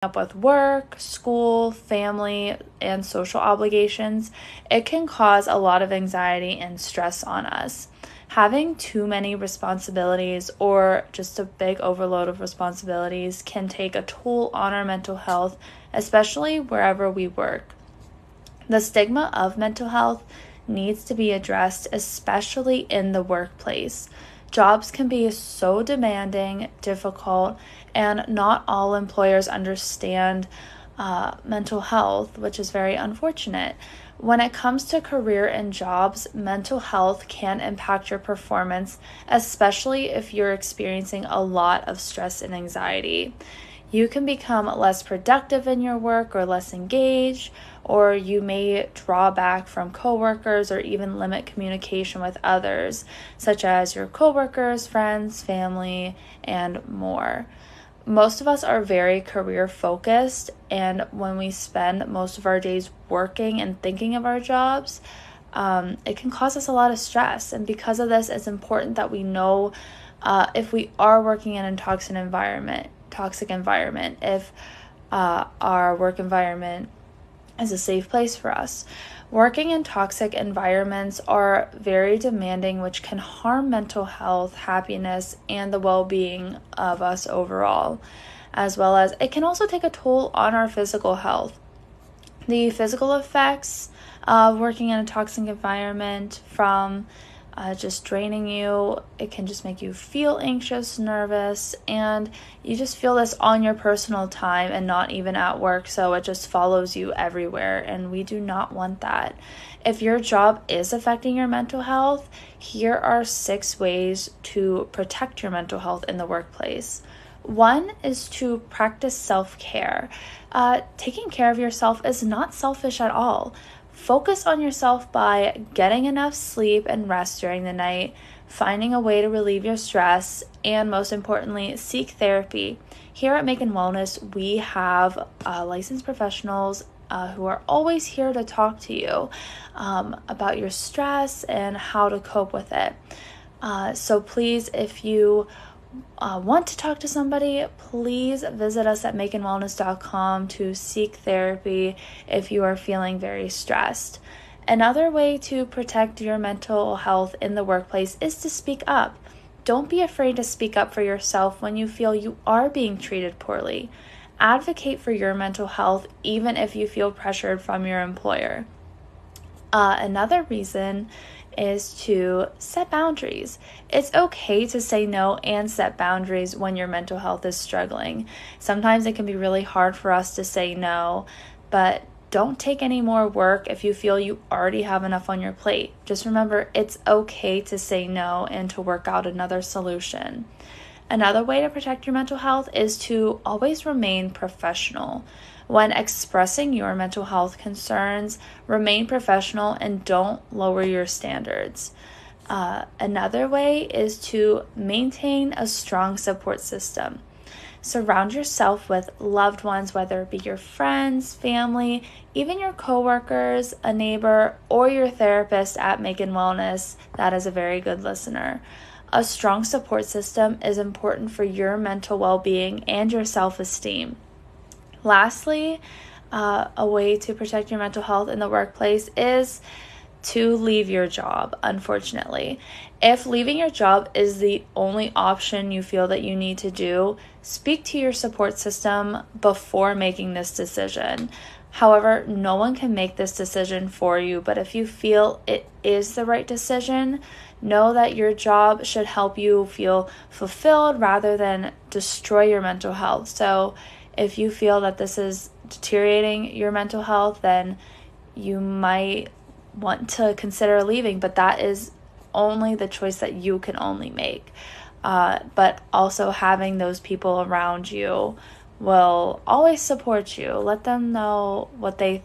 up with work, school, family, and social obligations, it can cause a lot of anxiety and stress on us. Having too many responsibilities or just a big overload of responsibilities can take a toll on our mental health, especially wherever we work. The stigma of mental health needs to be addressed, especially in the workplace. Jobs can be so demanding, difficult, and not all employers understand mental health, which is very unfortunate. When it comes to career and jobs, mental health can impact your performance, especially if you're experiencing a lot of stress and anxiety. You can become less productive in your work or less engaged, or you may draw back from coworkers or even limit communication with others, such as your coworkers, friends, family, and more. Most of us are very career focused, and when we spend most of our days working and thinking of our jobs, it can cause us a lot of stress. And because of this, it's important that we know if we are working in a toxic environment, if our work environment is a safe place for us. Working in toxic environments are very demanding, which can harm mental health, happiness, and the well-being of us overall, as well as it can also take a toll on our physical health. The physical effects of working in a toxic environment, from just draining you, it can just make you feel anxious, nervous, and you just feel this on your personal time and not even at work, so it just follows you everywhere, and we do not want that. If your job is affecting your mental health, here are 6 ways to protect your mental health in the workplace. 1 is to practice self-care. Taking care of yourself is not selfish at all. Focus on yourself by getting enough sleep and rest during the night, finding a way to relieve your stress, and most importantly, seek therapy. Here at Macon Wellness, we have licensed professionals who are always here to talk to you about your stress and how to cope with it. So please, if you want to talk to somebody, please visit us at maconwellness.com to seek therapy if you are feeling very stressed. Another way to protect your mental health in the workplace is to speak up. Don't be afraid to speak up for yourself when you feel you are being treated poorly. Advocate for your mental health even if you feel pressured from your employer. Another reason is to set boundaries. It's okay to say no and set boundaries when your mental health is struggling. Sometimes it can be really hard for us to say no, but don't take any more work if you feel you already have enough on your plate. Just remember, it's okay to say no and to work out another solution. Another way to protect your mental health is to always remain professional. When expressing your mental health concerns, remain professional and don't lower your standards. Another way is to maintain a strong support system. Surround yourself with loved ones, whether it be your friends, family, even your coworkers, a neighbor, or your therapist at Macon Wellness. That is a very good listener. A strong support system is important for your mental well-being and your self-esteem. Lastly, a way to protect your mental health in the workplace is to leave your job, unfortunately. If leaving your job is the only option you feel that you need to do, speak to your support system before making this decision. However, no one can make this decision for you, but if you feel it is the right decision, know that your job should help you feel fulfilled rather than destroy your mental health. So if you feel that this is deteriorating your mental health, then you might want to consider leaving, but that is only the choice that you can only make. But also having those people around you will always support you. Let them know what they